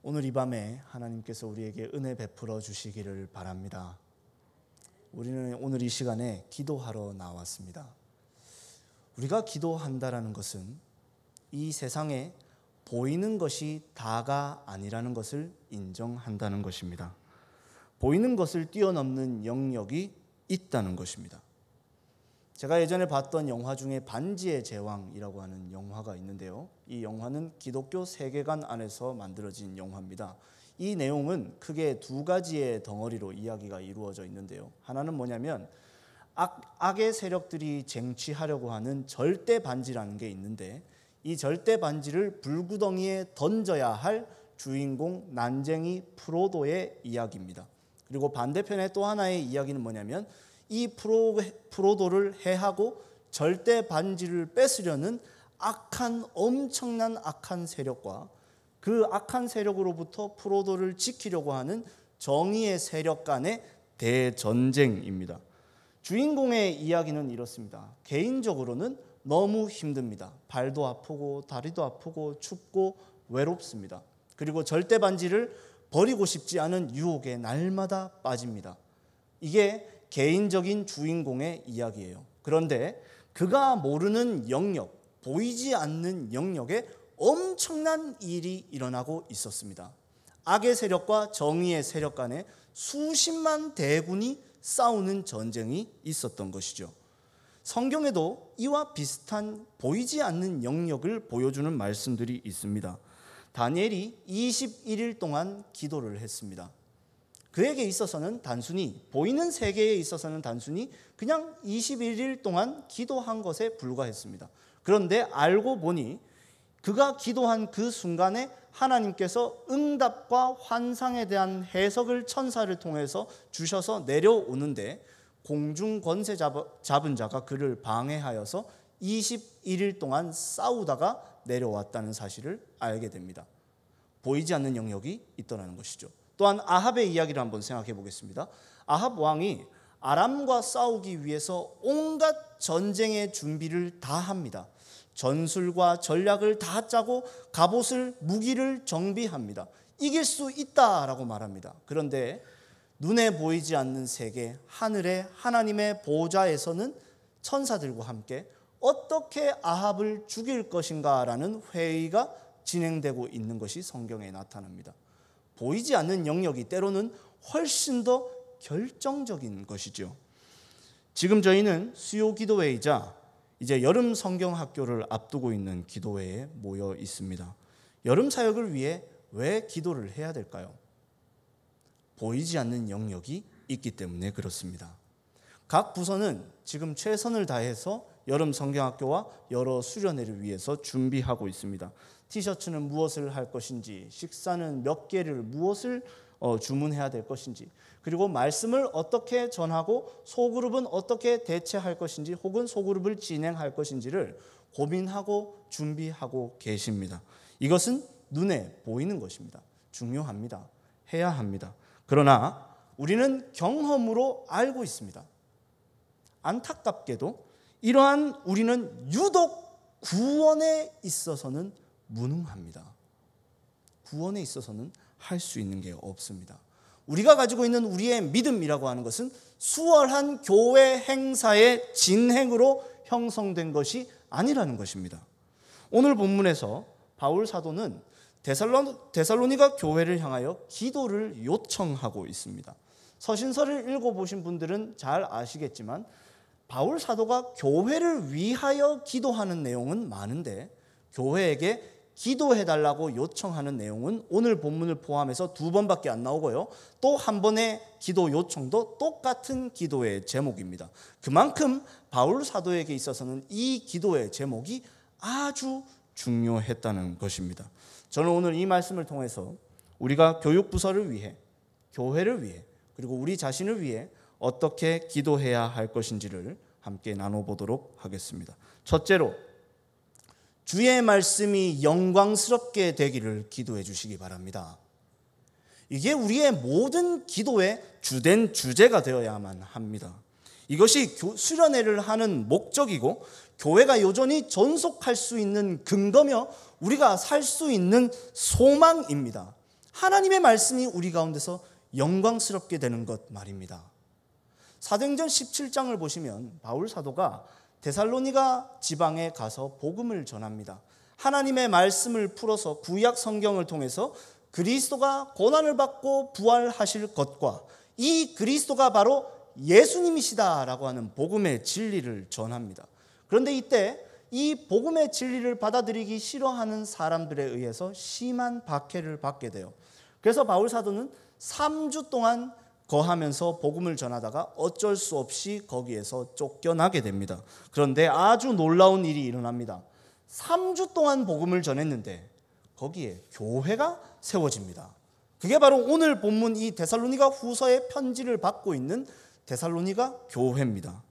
오늘 이 밤에 하나님께서 우리에게 은혜 베풀어 주시기를 바랍니다. 우리는 오늘 이 시간에 기도하러 나왔습니다. 우리가 기도한다라는 것은 이 세상에 보이는 것이 다가 아니라는 것을 인정한다는 것입니다. 보이는 것을 뛰어넘는 영역이 있다는 것입니다. 제가 예전에 봤던 영화 중에 반지의 제왕이라고 하는 영화가 있는데요. 이 영화는 기독교 세계관 안에서 만들어진 영화입니다. 이 내용은 크게 두 가지의 덩어리로 이야기가 이루어져 있는데요. 하나는 뭐냐면 악의 세력들이 쟁취하려고 하는 절대 반지라는 게 있는데, 이 절대 반지를 불구덩이에 던져야 할 주인공 난쟁이 프로도의 이야기입니다. 그리고 반대편에 또 하나의 이야기는 뭐냐면 이 프로도를 해하고 절대 반지를 뺏으려는 엄청난 악한 세력과 그 악한 세력으로부터 프로도를 지키려고 하는 정의의 세력 간의 대전쟁입니다. 주인공의 이야기는 이렇습니다. 개인적으로는 너무 힘듭니다. 발도 아프고 다리도 아프고 춥고 외롭습니다. 그리고 절대 반지를 버리고 싶지 않은 유혹에 날마다 빠집니다. 이게 개인적인 주인공의 이야기예요. 그런데 그가 모르는 영역, 보이지 않는 영역에 엄청난 일이 일어나고 있었습니다. 악의 세력과 정의의 세력 간에 수십만 대군이 싸우는 전쟁이 있었던 것이죠. 성경에도 이와 비슷한 보이지 않는 영역을 보여주는 말씀들이 있습니다. 다니엘이 21일 동안 기도를 했습니다. 그에게 있어서는 단순히 보이는 세계에 있어서는 단순히 그냥 21일 동안 기도한 것에 불과했습니다. 그런데 알고 보니 그가 기도한 그 순간에 하나님께서 응답과 환상에 대한 해석을 천사를 통해서 주셔서 내려오는데, 공중 권세 잡은 자가 그를 방해하여서 21일 동안 싸우다가 내려왔다는 사실을 알게 됩니다. 보이지 않는 영역이 있더라는 것이죠. 또한 아합의 이야기를 한번 생각해 보겠습니다. 아합 왕이 아람과 싸우기 위해서 온갖 전쟁의 준비를 다 합니다. 전술과 전략을 다 짜고 갑옷을, 무기를 정비합니다. 이길 수 있다라고 말합니다. 그런데 눈에 보이지 않는 세계, 하늘의 하나님의 보좌에서는 천사들과 함께 어떻게 아합을 죽일 것인가라는 회의가 진행되고 있는 것이 성경에 나타납니다. 보이지 않는 영역이 때로는 훨씬 더 결정적인 것이죠. 지금 저희는 수요 기도회이자 이제 여름 성경 학교를 앞두고 있는 기도회에 모여 있습니다. 여름 사역을 위해 왜 기도를 해야 될까요? 보이지 않는 영역이 있기 때문에 그렇습니다. 각 부서는 지금 최선을 다해서 여름 성경학교와 여러 수련회를 위해서 준비하고 있습니다. 티셔츠는 무엇을 할 것인지, 식사는 몇 개를 무엇을 주문해야 될 것인지, 그리고 말씀을 어떻게 전하고 소그룹은 어떻게 대체할 것인지, 혹은 소그룹을 진행할 것인지를 고민하고 준비하고 계십니다. 이것은 눈에 보이는 것입니다. 중요합니다. 해야 합니다. 그러나 우리는 경험으로 알고 있습니다. 안타깝게도 이러한 우리는 유독 구원에 있어서는 무능합니다. 구원에 있어서는 할 수 있는 게 없습니다. 우리가 가지고 있는 우리의 믿음이라고 하는 것은 수월한 교회 행사의 진행으로 형성된 것이 아니라는 것입니다. 오늘 본문에서 바울 사도는 데살로니가 교회를 향하여 기도를 요청하고 있습니다. 서신서를 읽어보신 분들은 잘 아시겠지만 바울 사도가 교회를 위하여 기도하는 내용은 많은데, 교회에게 기도해달라고 요청하는 내용은 오늘 본문을 포함해서 2번밖에 안 나오고요. 또 한 번의 기도 요청도 똑같은 기도의 제목입니다. 그만큼 바울 사도에게 있어서는 이 기도의 제목이 아주 중요했다는 것입니다. 저는 오늘 이 말씀을 통해서 우리가 교육부서를 위해, 교회를 위해, 그리고 우리 자신을 위해 어떻게 기도해야 할 것인지를 함께 나눠보도록 하겠습니다. 첫째로, 주의 말씀이 영광스럽게 되기를 기도해 주시기 바랍니다. 이게 우리의 모든 기도의 주된 주제가 되어야만 합니다. 이것이 수련회를 하는 목적이고 교회가 여전히 전속할 수 있는 근거며 우리가 살 수 있는 소망입니다. 하나님의 말씀이 우리 가운데서 영광스럽게 되는 것 말입니다. 사도행전 17장을 보시면 바울 사도가 데살로니가 지방에 가서 복음을 전합니다. 하나님의 말씀을 풀어서 구약 성경을 통해서 그리스도가 고난을 받고 부활하실 것과 이 그리스도가 바로 예수님이시다라고 하는 복음의 진리를 전합니다. 그런데 이때 이 복음의 진리를 받아들이기 싫어하는 사람들에 의해서 심한 박해를 받게 돼요. 그래서 바울 사도는 3주 동안 거하면서 복음을 전하다가 어쩔 수 없이 거기에서 쫓겨나게 됩니다. 그런데 아주 놀라운 일이 일어납니다. 3주 동안 복음을 전했는데 거기에 교회가 세워집니다. 그게 바로 오늘 본문 이 데살로니가 후서의 편지를 받고 있는 데살로니가 교회입니다.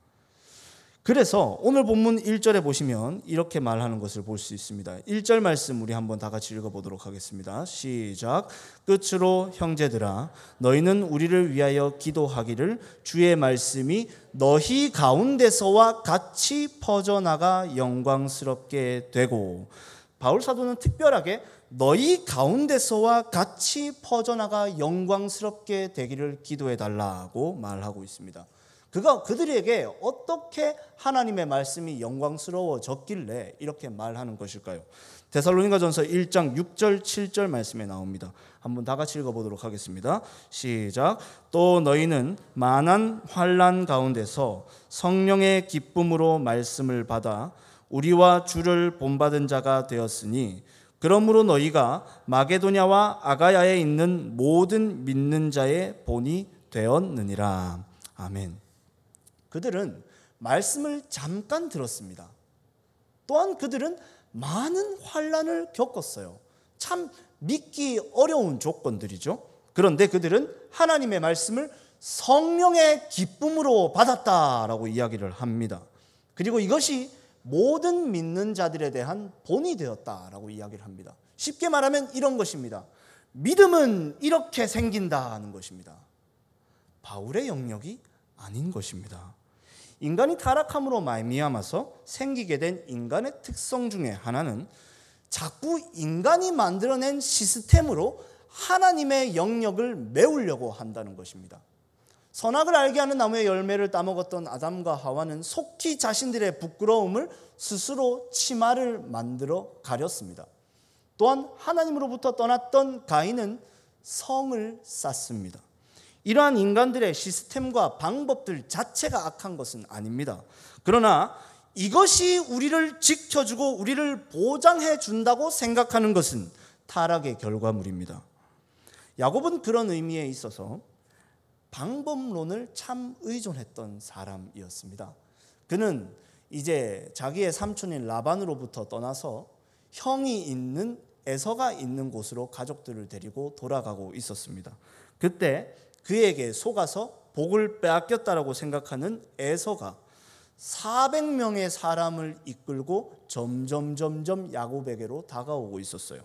그래서 오늘 본문 1절에 보시면 이렇게 말하는 것을 볼 수 있습니다. 1절 말씀 우리 한번 다 같이 읽어보도록 하겠습니다. 시작. 끝으로 형제들아 너희는 우리를 위하여 기도하기를 주의 말씀이 너희 가운데서와 같이 퍼져나가 영광스럽게 되고. 바울 사도는 특별하게 너희 가운데서와 같이 퍼져나가 영광스럽게 되기를 기도해달라고 말하고 있습니다. 그들에게 어떻게 하나님의 말씀이 영광스러워졌길래 이렇게 말하는 것일까요? 데살로니가전서 1장 6절 7절 말씀에 나옵니다. 한번 다 같이 읽어보도록 하겠습니다. 시작. 또 너희는 만한 환난 가운데서 성령의 기쁨으로 말씀을 받아 우리와 주를 본받은 자가 되었으니 그러므로 너희가 마게도냐와 아가야에 있는 모든 믿는 자의 본이 되었느니라. 아멘. 그들은 말씀을 잠깐 들었습니다. 또한 그들은 많은 환난을 겪었어요. 참 믿기 어려운 조건들이죠. 그런데 그들은 하나님의 말씀을 성령의 기쁨으로 받았다라고 이야기를 합니다. 그리고 이것이 모든 믿는 자들에 대한 본이 되었다라고 이야기를 합니다. 쉽게 말하면 이런 것입니다. 믿음은 이렇게 생긴다는 것입니다. 바울의 영역이 아닌 것입니다. 인간이 타락함으로 말미암아서 생기게 된 인간의 특성 중에 하나는 자꾸 인간이 만들어낸 시스템으로 하나님의 영역을 메우려고 한다는 것입니다. 선악을 알게 하는 나무의 열매를 따먹었던 아담과 하와는 속히 자신들의 부끄러움을 스스로 치마를 만들어 가렸습니다. 또한 하나님으로부터 떠났던 가인은 성을 쌓습니다. 이러한 인간들의 시스템과 방법들 자체가 악한 것은 아닙니다. 그러나 이것이 우리를 지켜주고 우리를 보장해 준다고 생각하는 것은 타락의 결과물입니다. 야곱은 그런 의미에 있어서 방법론을 참 의존했던 사람이었습니다. 그는 이제 자기의 삼촌인 라반으로부터 떠나서 형이 있는 에서가 있는 곳으로 가족들을 데리고 돌아가고 있었습니다. 그때 그에게 속아서 복을 빼앗겼다라고 생각하는 에서가 400명의 사람을 이끌고 점점 야곱에게로 다가오고 있었어요.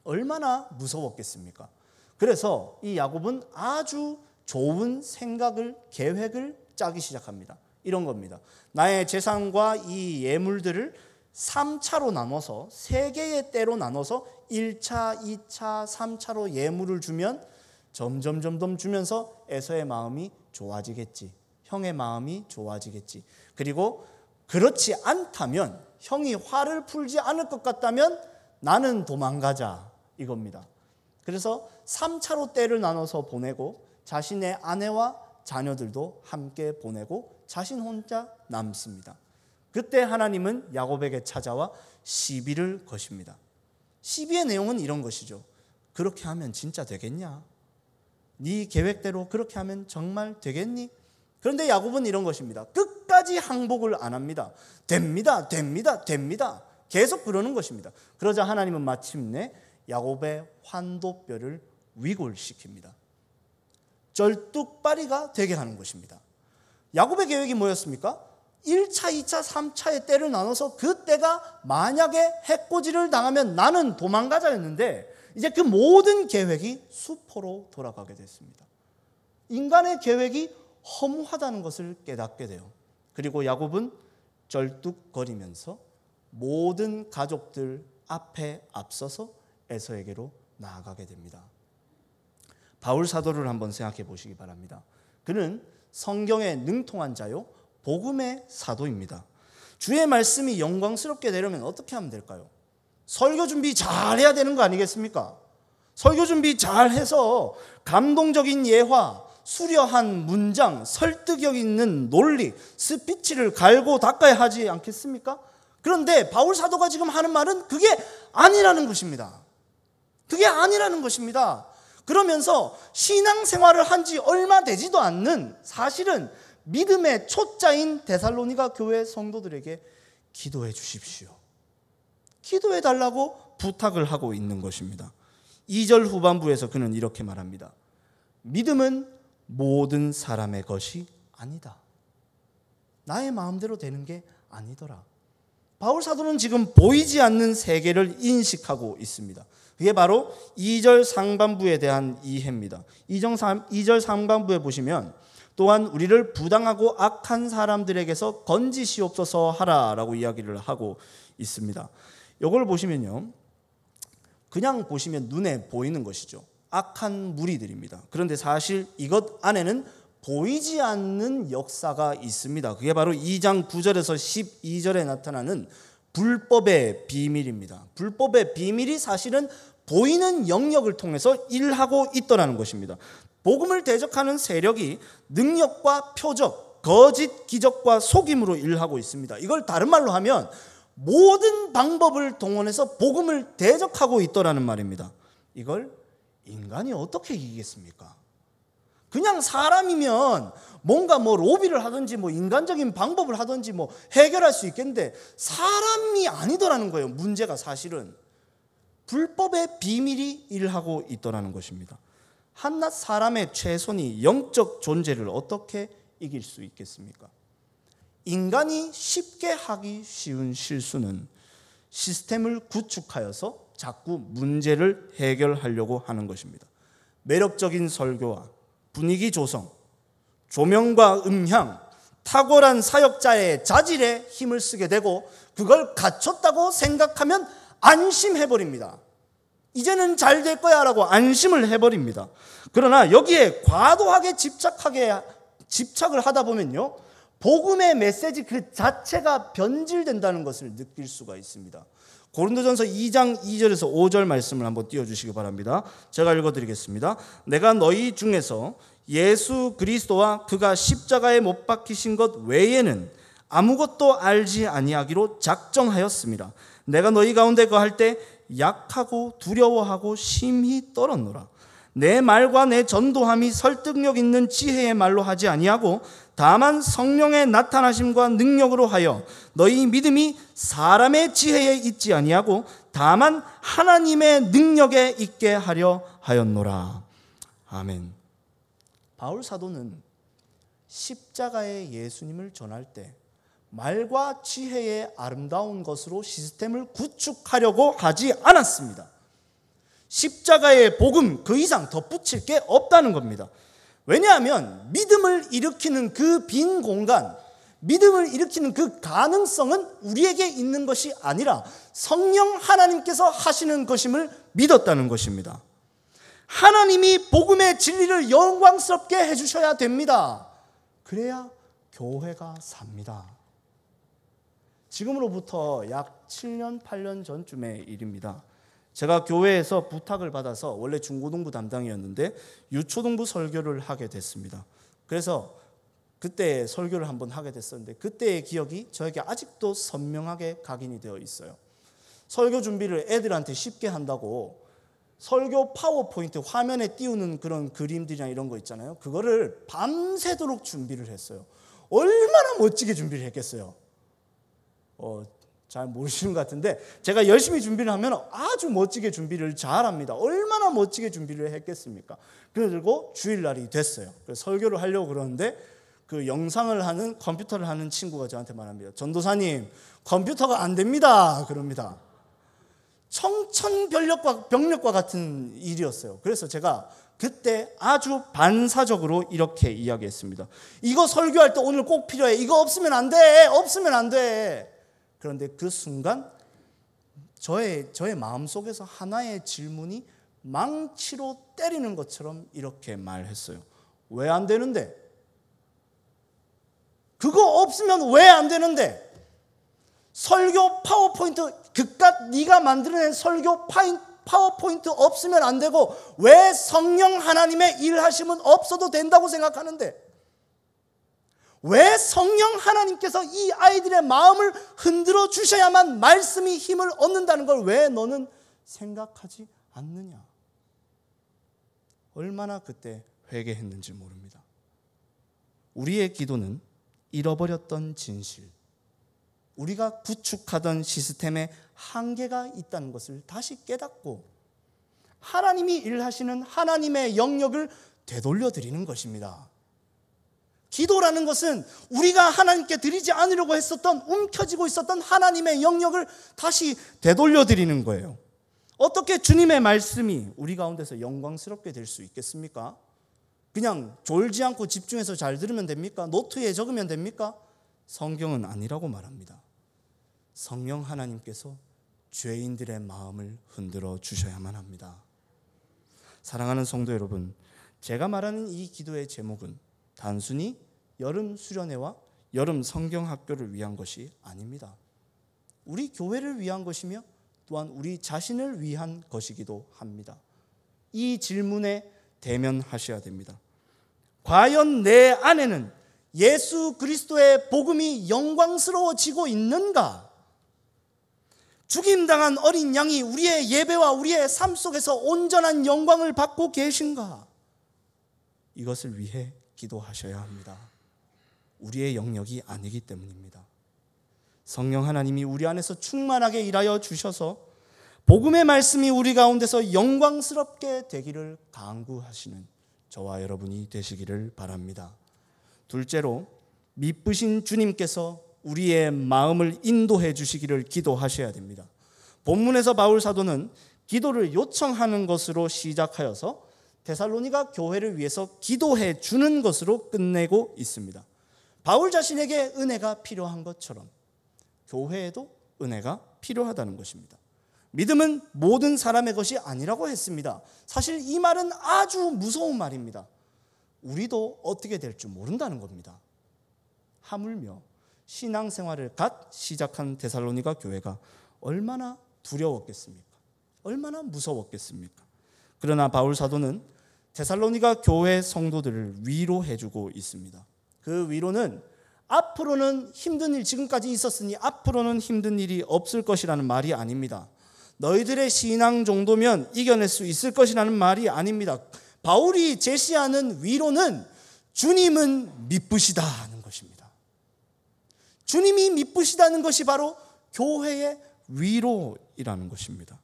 얼마나 무서웠겠습니까? 그래서 이 야곱은 아주 좋은 생각을, 계획을 짜기 시작합니다. 이런 겁니다. 나의 재산과 이 예물들을 3차로 나눠서 3개의 때로 나눠서 1차, 2차, 3차로 예물을 주면 점점 주면서 에서의 마음이 좋아지겠지. 형의 마음이 좋아지겠지. 그리고 그렇지 않다면, 형이 화를 풀지 않을 것 같다면 나는 도망가자 이겁니다. 그래서 3차로 때를 나눠서 보내고 자신의 아내와 자녀들도 함께 보내고 자신 혼자 남습니다. 그때 하나님은 야곱에게 찾아와 시비를 거십니다. 시비의 내용은 이런 것이죠. 그렇게 하면 진짜 되겠냐? 네 계획대로 그렇게 하면 정말 되겠니? 그런데 야곱은 이런 것입니다. 끝까지 항복을 안 합니다. 됩니다. 계속 그러는 것입니다. 그러자 하나님은 마침내 야곱의 환도뼈를 위골시킵니다. 절뚝발이가 되게 하는 것입니다. 야곱의 계획이 뭐였습니까? 1차, 2차, 3차의 때를 나눠서 그 때가 만약에 해코지를 당하면 나는 도망가자였는데 이제 그 모든 계획이 수포로 돌아가게 됐습니다. 인간의 계획이 허무하다는 것을 깨닫게 돼요. 그리고 야곱은 절뚝거리면서 모든 가족들 앞에 앞서서 에서에게로 나아가게 됩니다. 바울 사도를 한번 생각해 보시기 바랍니다. 그는 성경에 능통한 자요 복음의 사도입니다. 주의 말씀이 영광스럽게 되려면 어떻게 하면 될까요? 설교 준비 잘 해야 되는 거 아니겠습니까? 설교 준비 잘 해서 감동적인 예화, 수려한 문장, 설득력 있는 논리, 스피치를 갈고 닦아야 하지 않겠습니까? 그런데 바울 사도가 지금 하는 말은 그게 아니라는 것입니다. 그게 아니라는 것입니다. 그러면서 신앙생활을 한 지 얼마 되지도 않는, 사실은 믿음의 초짜인 데살로니가 교회 성도들에게 기도해 주십시오, 기도해 달라고 부탁을 하고 있는 것입니다. 2절 후반부에서 그는 이렇게 말합니다. 믿음은 모든 사람의 것이 아니다. 나의 마음대로 되는 게 아니더라. 바울 사도는 지금 보이지 않는 세계를 인식하고 있습니다. 그게 바로 2절 상반부에 대한 이해입니다. 2절 상반부에 보시면 또한 우리를 부당하고 악한 사람들에게서 건지시옵소서 하라라고 이야기를 하고 있습니다. 이걸 보시면요, 그냥 보시면 눈에 보이는 것이죠. 악한 무리들입니다. 그런데 사실 이것 안에는 보이지 않는 역사가 있습니다. 그게 바로 2장 9절에서 12절에 나타나는 불법의 비밀입니다. 불법의 비밀이 사실은 보이는 영역을 통해서 일하고 있더라는 것입니다. 복음을 대적하는 세력이 능력과 표적, 거짓 기적과 속임으로 일하고 있습니다. 이걸 다른 말로 하면 모든 방법을 동원해서 복음을 대적하고 있더라는 말입니다. 이걸 인간이 어떻게 이기겠습니까? 그냥 사람이면 뭔가 로비를 하든지 인간적인 방법을 하든지 해결할 수 있겠는데, 사람이 아니더라는 거예요. 문제가 사실은 불법의 비밀이 일하고 있더라는 것입니다. 한낱 사람의 최선이 영적 존재를 어떻게 이길 수 있겠습니까? 인간이 쉽게 하기 쉬운 실수는 시스템을 구축하여서 자꾸 문제를 해결하려고 하는 것입니다. 매력적인 설교와 분위기 조성, 조명과 음향, 탁월한 사역자의 자질에 힘을 쓰게 되고 그걸 갖췄다고 생각하면 안심해버립니다. 이제는 잘 될 거야 라고 안심을 해버립니다. 그러나 여기에 과도하게 집착을 하다 보면요, 복음의 메시지 그 자체가 변질된다는 것을 느낄 수가 있습니다. 고린도전서 2장 2절에서 5절 말씀을 한번 띄워주시기 바랍니다. 제가 읽어드리겠습니다. 내가 너희 중에서 예수 그리스도와 그가 십자가에 못 박히신 것 외에는 아무것도 알지 아니하기로 작정하였습니다. 내가 너희 가운데 거할 때 약하고 두려워하고 심히 떨었노라. 내 말과 내 전도함이 설득력 있는 지혜의 말로 하지 아니하고 다만 성령의 나타나심과 능력으로 하여 너희 믿음이 사람의 지혜에 있지 아니하고 다만 하나님의 능력에 있게 하려 하였노라. 아멘. 바울 사도는 십자가의 예수님을 전할 때 말과 지혜의 아름다운 것으로 시스템을 구축하려고 하지 않았습니다. 십자가의 복음 그 이상 덧붙일 게 없다는 겁니다. 왜냐하면 믿음을 일으키는 그 빈 공간, 믿음을 일으키는 그 가능성은 우리에게 있는 것이 아니라 성령 하나님께서 하시는 것임을 믿었다는 것입니다. 하나님이 복음의 진리를 영광스럽게 해주셔야 됩니다. 그래야 교회가 삽니다. 지금으로부터 약 7년, 8년 전쯤의 일입니다. 제가 교회에서 부탁을 받아서 원래 중고등부 담당이었는데 유초등부 설교를 하게 됐습니다. 그래서 그때 설교를 한번 하게 됐었는데 그때의 기억이 저에게 아직도 선명하게 각인이 되어 있어요. 설교 준비를 애들한테 쉽게 한다고 설교 파워포인트 화면에 띄우는 그런 그림들이나 이런 거 있잖아요. 그거를 밤새도록 준비를 했어요. 얼마나 멋지게 준비를 했겠어요. 잘 모르시는 것 같은데 제가 열심히 준비를 하면 아주 멋지게 준비를 잘합니다. 얼마나 멋지게 준비를 했겠습니까? 그리고 주일날이 됐어요. 그래서 설교를 하려고 그러는데 그 영상을 하는 컴퓨터를 하는 친구가 저한테 말합니다. 전도사님, 컴퓨터가 안 됩니다. 그럽니다. 청천벽력과 같은 일이었어요. 그래서 제가 그때 아주 반사적으로 이렇게 이야기했습니다. 이거 설교할 때 오늘 꼭 필요해. 이거 없으면 안 돼. 없으면 안 돼. 그런데 그 순간 저의 마음속에서 하나의 질문이 망치로 때리는 것처럼 이렇게 말했어요. 왜 안 되는데? 그거 없으면 왜 안 되는데? 설교 파워포인트, 그깟 네가 만들어낸 설교 파워포인트 없으면 안 되고 왜 성령 하나님의 일하심은 없어도 된다고 생각하는데? 왜 성령 하나님께서 이 아이들의 마음을 흔들어 주셔야만 말씀이 힘을 얻는다는 걸 왜 너는 생각하지 않느냐? 얼마나 그때 회개했는지 모릅니다. 우리의 기도는 잃어버렸던 진실, 우리가 구축하던 시스템에 한계가 있다는 것을 다시 깨닫고 하나님이 일하시는 하나님의 영역을 되돌려 드리는 것입니다. 기도라는 것은 우리가 하나님께 드리지 않으려고 했었던, 움켜쥐고 있었던 하나님의 영역을 다시 되돌려 드리는 거예요. 어떻게 주님의 말씀이 우리 가운데서 영광스럽게 될 수 있겠습니까? 그냥 졸지 않고 집중해서 잘 들으면 됩니까? 노트에 적으면 됩니까? 성경은 아니라고 말합니다. 성령 하나님께서 죄인들의 마음을 흔들어 주셔야만 합니다. 사랑하는 성도 여러분, 제가 말하는 이 기도의 제목은 단순히 여름 수련회와 여름 성경학교를 위한 것이 아닙니다. 우리 교회를 위한 것이며 또한 우리 자신을 위한 것이기도 합니다. 이 질문에 대면하셔야 됩니다. 과연 내 안에는 예수 그리스도의 복음이 영광스러워지고 있는가? 죽임당한 어린 양이 우리의 예배와 우리의 삶 속에서 온전한 영광을 받고 계신가? 이것을 위해 기도하셔야 합니다. 우리의 영역이 아니기 때문입니다. 성령 하나님이 우리 안에서 충만하게 일하여 주셔서 복음의 말씀이 우리 가운데서 영광스럽게 되기를 간구하시는 저와 여러분이 되시기를 바랍니다. 둘째로, 미쁘신 주님께서 우리의 마음을 인도해 주시기를 기도하셔야 됩니다. 본문에서 바울 사도는 기도를 요청하는 것으로 시작하여서 데살로니가 교회를 위해서 기도해 주는 것으로 끝내고 있습니다. 바울 자신에게 은혜가 필요한 것처럼 교회에도 은혜가 필요하다는 것입니다. 믿음은 모든 사람의 것이 아니라고 했습니다. 사실 이 말은 아주 무서운 말입니다. 우리도 어떻게 될 줄 모른다는 겁니다. 하물며 신앙생활을 갓 시작한 데살로니가 교회가 얼마나 두려웠겠습니까? 얼마나 무서웠겠습니까? 그러나 바울 사도는 데살로니가 교회 성도들을 위로해주고 있습니다. 그 위로는 앞으로는 힘든 일, 지금까지 있었으니 앞으로는 힘든 일이 없을 것이라는 말이 아닙니다. 너희들의 신앙 정도면 이겨낼 수 있을 것이라는 말이 아닙니다. 바울이 제시하는 위로는 주님은 미쁘시다는 것입니다. 주님이 미쁘시다는 것이 바로 교회의 위로이라는 것입니다.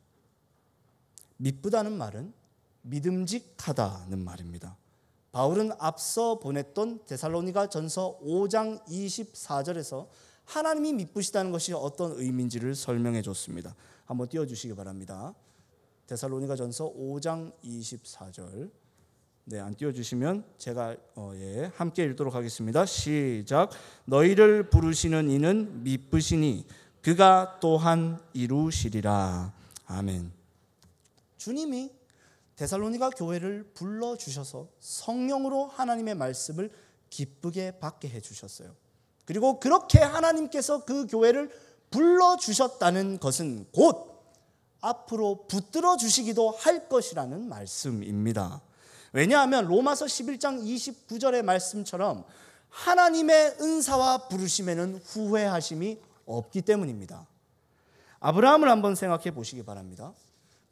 미쁘다는 말은 믿음직하다는 말입니다. 바울은 앞서 보냈던 데살로니가 전서 5장 24절에서 하나님이 미쁘시다는 것이 어떤 의미인지를 설명해 줬습니다. 한번 띄워주시기 바랍니다. 데살로니가 전서 5장 24절. 네, 안 띄워주시면 제가 함께 읽도록 하겠습니다. 시작. 너희를 부르시는 이는 미쁘시니 그가 또한 이루시리라. 아멘. 주님이 데살로니가 교회를 불러주셔서 성령으로 하나님의 말씀을 기쁘게 받게 해주셨어요. 그리고 그렇게 하나님께서 그 교회를 불러주셨다는 것은 곧 앞으로 붙들어 주시기도 할 것이라는 말씀입니다. 왜냐하면 로마서 11장 29절의 말씀처럼 하나님의 은사와 부르심에는 후회하심이 없기 때문입니다. 아브라함을 한번 생각해 보시기 바랍니다.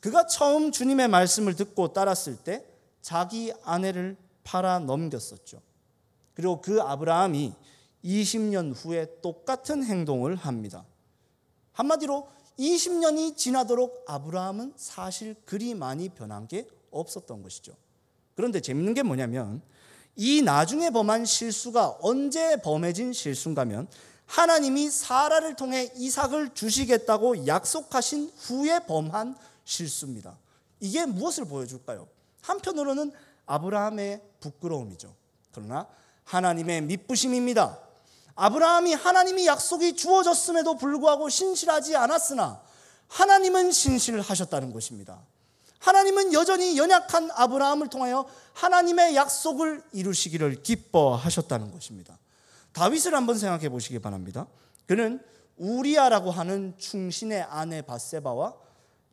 그가 처음 주님의 말씀을 듣고 따랐을 때 자기 아내를 팔아 넘겼었죠. 그리고 그 아브라함이 20년 후에 똑같은 행동을 합니다. 한마디로 20년이 지나도록 아브라함은 사실 그리 많이 변한 게 없었던 것이죠. 그런데 재밌는 게 뭐냐면 이 나중에 범한 실수가 언제 범해진 실수인가면 하나님이 사라를 통해 이삭을 주시겠다고 약속하신 후에 범한 실수입니다. 이게 무엇을 보여줄까요? 한편으로는 아브라함의 부끄러움이죠. 그러나 하나님의 미쁘심입니다. 아브라함이 하나님이 약속이 주어졌음에도 불구하고 신실하지 않았으나 하나님은 신실하셨다는 것입니다. 하나님은 여전히 연약한 아브라함을 통하여 하나님의 약속을 이루시기를 기뻐하셨다는 것입니다. 다윗을 한번 생각해 보시기 바랍니다. 그는 우리아라고 하는 충신의 아내 밧세바와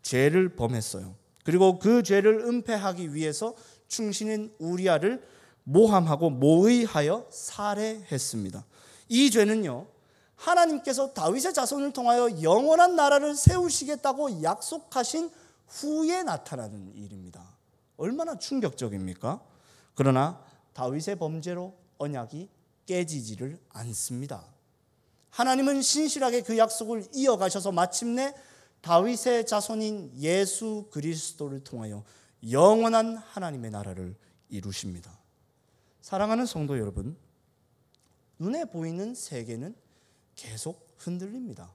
죄를 범했어요. 그리고 그 죄를 은폐하기 위해서 충신인 우리아를 모함하고 모의하여 살해했습니다. 이 죄는요, 하나님께서 다윗의 자손을 통하여 영원한 나라를 세우시겠다고 약속하신 후에 나타나는 일입니다. 얼마나 충격적입니까? 그러나 다윗의 범죄로 언약이 깨지지를 않습니다. 하나님은 신실하게 그 약속을 이어가셔서 마침내 다윗의 자손인 예수 그리스도를 통하여 영원한 하나님의 나라를 이루십니다. 사랑하는 성도 여러분, 눈에 보이는 세계는 계속 흔들립니다.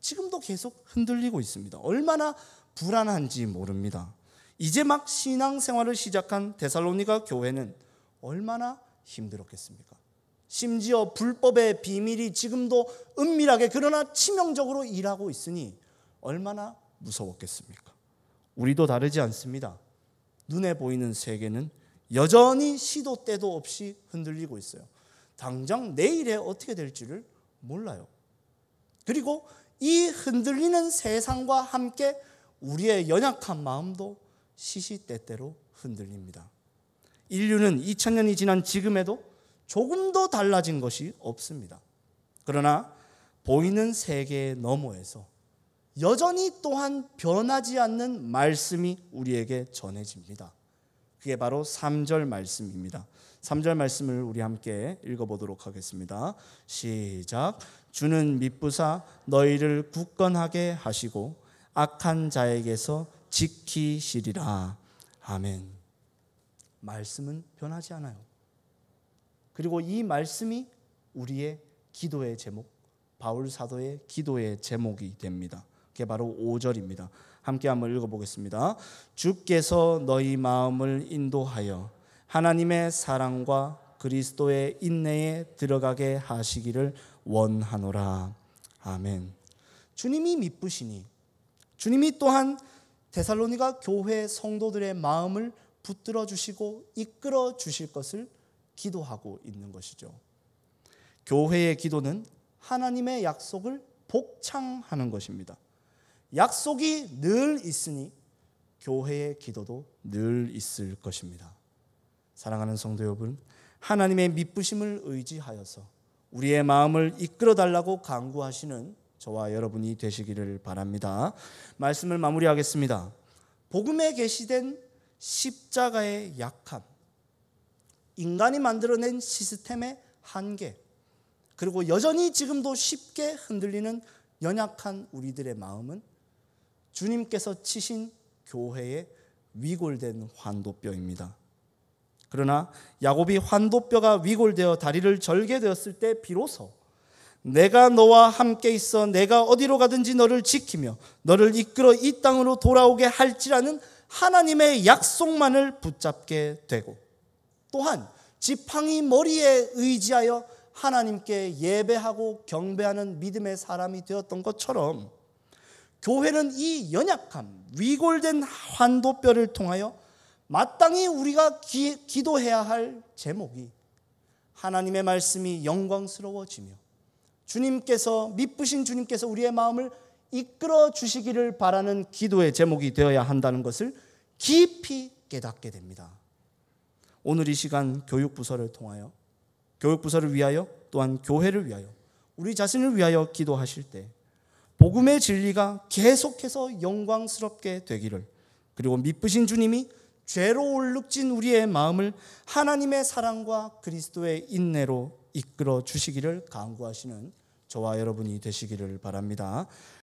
지금도 계속 흔들리고 있습니다. 얼마나 불안한지 모릅니다. 이제 막 신앙생활을 시작한 데살로니가 교회는 얼마나 힘들었겠습니까? 심지어 불법의 비밀이 지금도 은밀하게 그러나 치명적으로 일하고 있으니 얼마나 무서웠겠습니까? 우리도 다르지 않습니다. 눈에 보이는 세계는 여전히 시도 때도 없이 흔들리고 있어요. 당장 내일에 어떻게 될지를 몰라요. 그리고 이 흔들리는 세상과 함께 우리의 연약한 마음도 시시때때로 흔들립니다. 인류는 2000년이 지난 지금에도 조금도 달라진 것이 없습니다. 그러나 보이는 세계 너머에서 여전히 또한 변하지 않는 말씀이 우리에게 전해집니다. 그게 바로 3절 말씀입니다. 3절 말씀을 우리 함께 읽어보도록 하겠습니다. 시작. 주는 미쁘사 너희를 굳건하게 하시고 악한 자에게서 지키시리라. 아멘. 말씀은 변하지 않아요. 그리고 이 말씀이 우리의 기도의 제목, 바울 사도의 기도의 제목이 됩니다. 그게 바로 5절입니다. 함께 한번 읽어보겠습니다. 주께서 너희 마음을 인도하여 하나님의 사랑과 그리스도의 인내에 들어가게 하시기를 원하노라. 아멘. 주님이 미쁘시니 주님이 또한 데살로니가 교회 성도들의 마음을 붙들어 주시고 이끌어 주실 것을 기도하고 있는 것이죠. 교회의 기도는 하나님의 약속을 복창하는 것입니다. 약속이 늘 있으니 교회의 기도도 늘 있을 것입니다. 사랑하는 성도 여러분, 하나님의 미쁘심을 의지하여서 우리의 마음을 이끌어 달라고 간구하시는 저와 여러분이 되시기를 바랍니다. 말씀을 마무리하겠습니다. 복음에 계시된 십자가의 약함, 인간이 만들어낸 시스템의 한계, 그리고 여전히 지금도 쉽게 흔들리는 연약한 우리들의 마음은 주님께서 치신 교회의 위골된 환도뼈입니다. 그러나 야곱이 환도뼈가 위골되어 다리를 절게 되었을 때 비로소 내가 너와 함께 있어 내가 어디로 가든지 너를 지키며 너를 이끌어 이 땅으로 돌아오게 할지라는 하나님의 약속만을 붙잡게 되고, 또한 지팡이 머리에 의지하여 하나님께 예배하고 경배하는 믿음의 사람이 되었던 것처럼 교회는 이 연약함, 위골된 환도뼈를 통하여 마땅히 우리가 기도해야 할 제목이 하나님의 말씀이 영광스러워지며 주님께서, 미쁘신 주님께서 우리의 마음을 이끌어 주시기를 바라는 기도의 제목이 되어야 한다는 것을 깊이 깨닫게 됩니다. 오늘 이 시간 교육부서를 통하여, 교육부서를 위하여, 또한 교회를 위하여, 우리 자신을 위하여 기도하실 때 복음의 진리가 계속해서 영광스럽게 되기를, 그리고 미쁘신 주님이 죄로 얼룩진 우리의 마음을 하나님의 사랑과 그리스도의 인내로 이끌어 주시기를 간구하시는 저와 여러분이 되시기를 바랍니다.